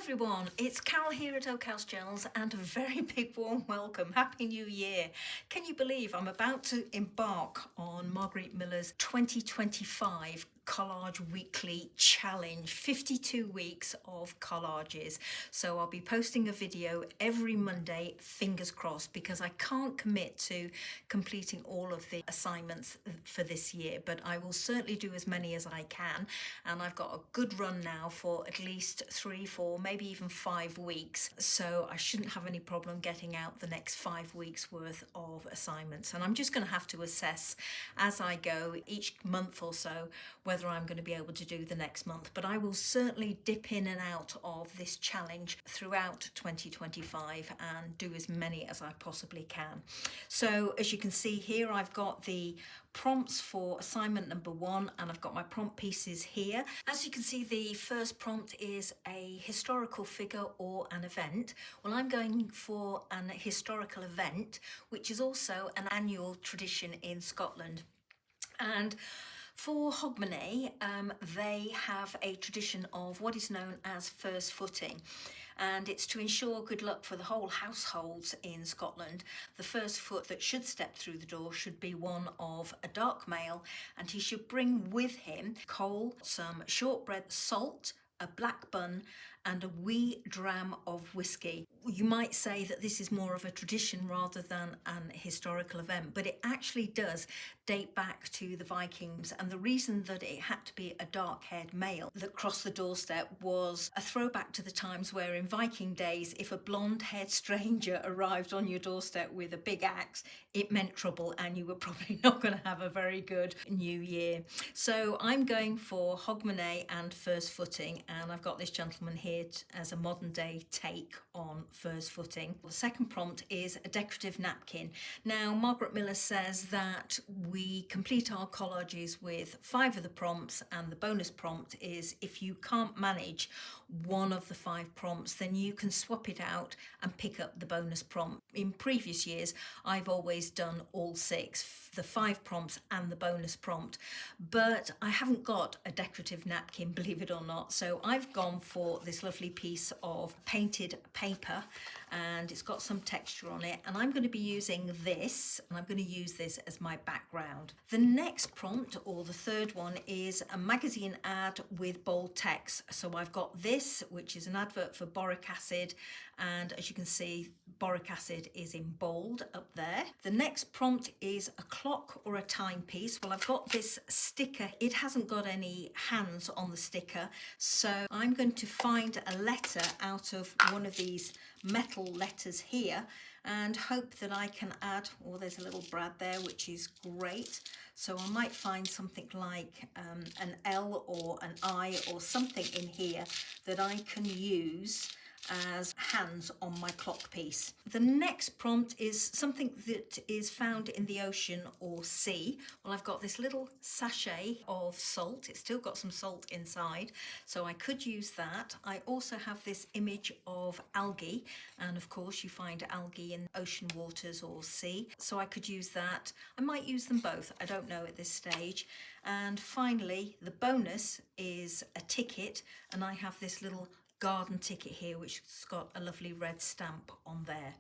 everyone, it's Carol here at Oak House Journals and a very big warm welcome. Happy New Year. Can you believe I'm about to embark on Margarete Miller's 2025 Collage Weekly Challenge, 52 weeks of collages. So I'll be posting a video every Monday, fingers crossed, because I can't commit to completing all of the assignments for this year, but I will certainly do as many as I can. And I've got a good run now for at least 3, 4, maybe even 5 weeks. So I shouldn't have any problem getting out the next 5 weeks worth of assignments. And I'm just going to have to assess as I go each month or so whether I'm going to be able to do the next month, but I will certainly dip in and out of this challenge throughout 2025 and do as many as I possibly can. So as you can see here, I've got the prompts for assignment number 1 and I've got my prompt pieces here. As you can see, the first prompt is a historical figure or an event. Well, I'm going for an historical event, which is also an annual tradition in Scotland. And for Hogmanay, they have a tradition of what is known as first footing, and it's to ensure good luck for the whole households in Scotland. The first foot that should step through the door should be one of a dark male, and he should bring with him coal, some shortbread, salt, a black bun and a wee dram of whiskey. You might say that this is more of a tradition rather than an historical event, but it actually does date back to the Vikings, and the reason that it had to be a dark-haired male that crossed the doorstep was a throwback to the times where in Viking days, if a blonde-haired stranger arrived on your doorstep with a big axe, it meant trouble and you were probably not going to have a very good new year. So I'm going for Hogmanay and first footing, and I've got this gentleman here as a modern day take on first footing. The second prompt is a decorative napkin. Now, Margarete Miller says that we complete our collages with 5 of the prompts, and the bonus prompt is if you can't manage one of the 5 prompts, then you can swap it out and pick up the bonus prompt. In previous years, I've always done all 6, the 5 prompts and the bonus prompt, but I haven't got a decorative napkin, believe it or not, so I've gone for this lovely piece of painted paper, and it's got some texture on it, and I'm going to be using this, and I'm going to use this as my background. The next prompt, or the third one, is a magazine ad with bold text. So I've got this, which is an advert for Boric Acid, and as you can see, Boric Acid is in bold up there. The next prompt is a clock or a timepiece. Well, I've got this sticker. It hasn't got any hands on the sticker, so I'm going to find a letter out of one of these metal letters here and hope that I can add, oh, there's a little brad there, which is great. So I might find something like an L or an I or something in here that I can use as hands on my clock piece. The next prompt is something that is found in the ocean or sea. Well, I've got this little sachet of salt. It's still got some salt inside, so I could use that. I also have this image of algae, and of course you find algae in ocean waters or sea, so I could use that. I might use them both, I don't know at this stage. And finally, the bonus is a ticket, and I have this little garden ticket here which has got a lovely red stamp on there.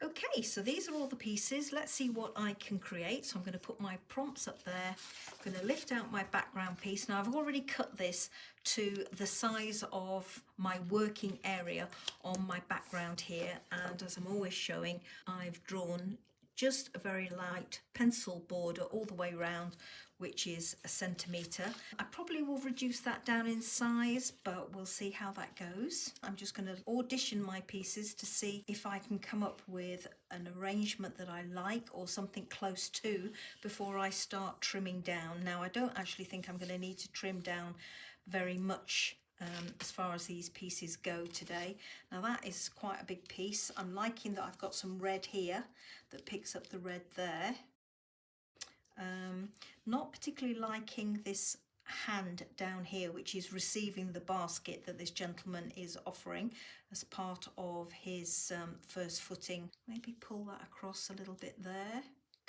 Okay, so these are all the pieces. Let's see what I can create. So I'm going to put my prompts up there. I'm going to lift out my background piece. Now I've already cut this to the size of my working area on my background here, and as I'm always showing, I've drawn just a very light pencil border all the way around, which is 1 centimetre. I probably will reduce that down in size, but we'll see how that goes. I'm just going to audition my pieces to see if I can come up with an arrangement that I like or something close to before I start trimming down. Now, I don't actually think I'm going to need to trim down very much as far as these pieces go today. Now that is quite a big piece. I'm liking that I've got some red here that picks up the red there. Not particularly liking this hand down here, which is receiving the basket that this gentleman is offering as part of his first footing. Maybe pull that across a little bit there.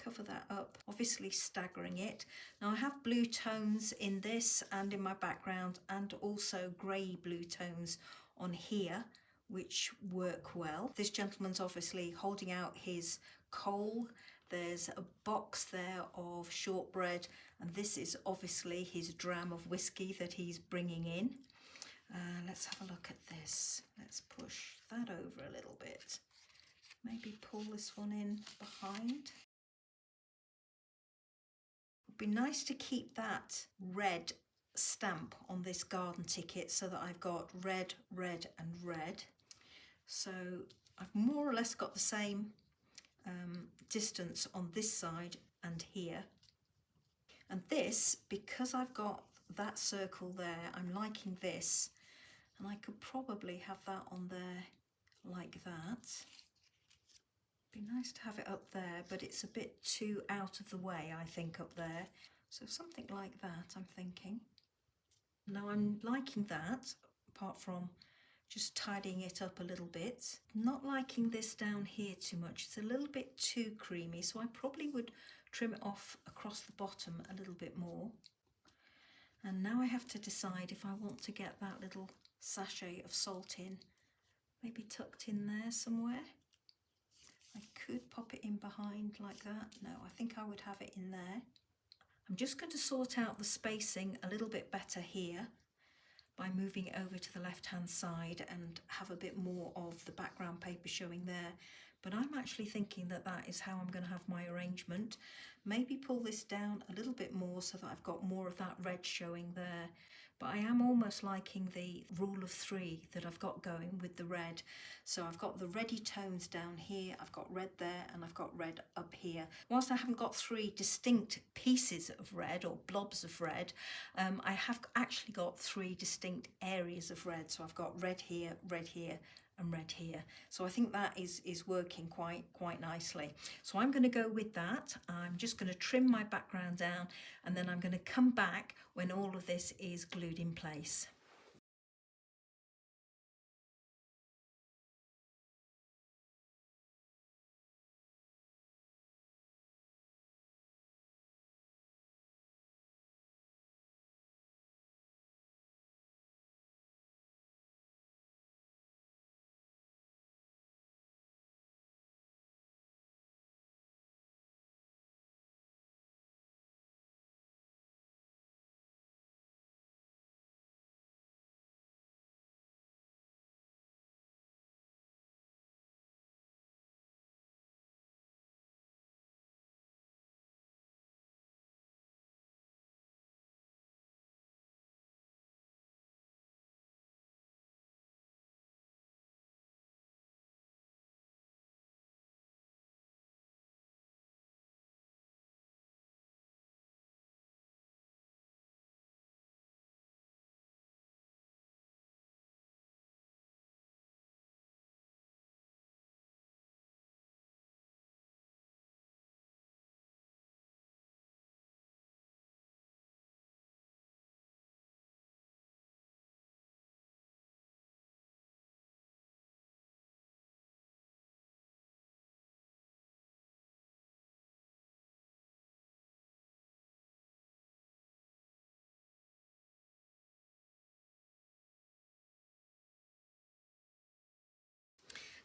Cover that up, obviously staggering it. Now I have blue tones in this and in my background, and also grey blue tones on here which work well. This gentleman's obviously holding out his coal. There's a box there of shortbread, and this is obviously his dram of whiskey that he's bringing in. Let's have a look at this. Let's push that over a little bit. Maybe pull this one in behind. It'd be nice to keep that red stamp on this garden ticket so that I've got red, red and red. So I've more or less got the same distance on this side and here. And this, because I've got that circle there, I'm liking this, and I could probably have that on there like that. Be nice to have it up there, but it's a bit too out of the way, I think, up there. So something like that, I'm thinking. Now I'm liking that, apart from just tidying it up a little bit. Not liking this down here too much. It's a little bit too creamy, so I probably would trim it off across the bottom a little bit more. And now I have to decide if I want to get that little sachet of salt in, maybe tucked in there somewhere. I could pop it in behind like that. No, I think I would have it in there. I'm just going to sort out the spacing a little bit better here by moving it over to the left-hand side and have a bit more of the background paper showing there. But I'm actually thinking that that is how I'm going to have my arrangement. Maybe pull this down a little bit more so that I've got more of that red showing there. But I am almost liking the rule of 3 that I've got going with the red. So I've got the reddy tones down here, I've got red there, and I've got red up here. Whilst I haven't got 3 distinct pieces of red or blobs of red, I have actually got 3 distinct areas of red. So I've got red here, and red here. So I think that is working quite nicely. So I'm going to go with that. I'm just going to trim my background down, and then I'm going to come back when all of this is glued in place.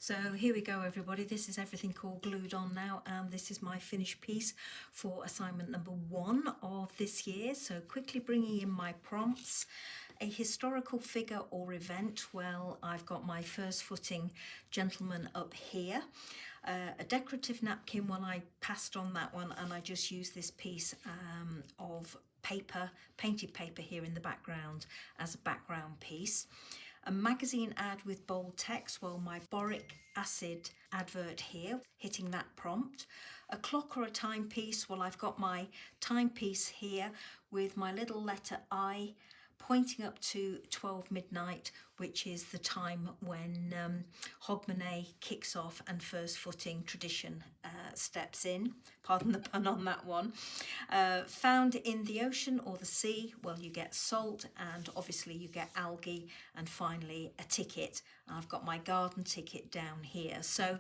So here we go, everybody. This is everything all glued on now, and this is my finished piece for assignment number 1 of this year. So quickly bringing in my prompts. A historical figure or event. Well, I've got my first footing gentleman up here. A decorative napkin. Well, I passed on that one, and I just used this piece of paper, painted paper here in the background as a background piece. A magazine ad with bold text, well, my Boric Acid advert here, hitting that prompt. A clock or a timepiece, well, I've got my timepiece here with my little letter I pointing up to 12 midnight, which is the time when Hogmanay kicks off and first footing tradition steps in. Pardon the pun on that one. Found in the ocean or the sea, well, you get salt, and obviously you get algae, and finally a ticket. I've got my garden ticket down here. So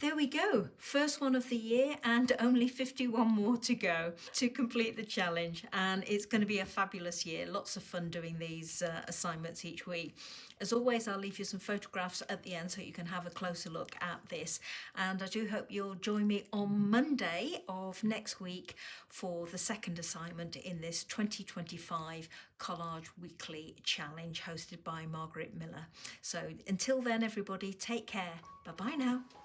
there we go. First one of the year, and only 51 more to go to complete the challenge. And it's going to be a fabulous year. Lots of fun doing these assignments each week. As always, I'll leave you some photographs at the end so you can have a closer look at this. And I do hope you'll join me on Monday of next week for the second assignment in this 2025 Collage Weekly Challenge hosted by Margarete Miller. So until then, everybody, take care. Bye-bye now.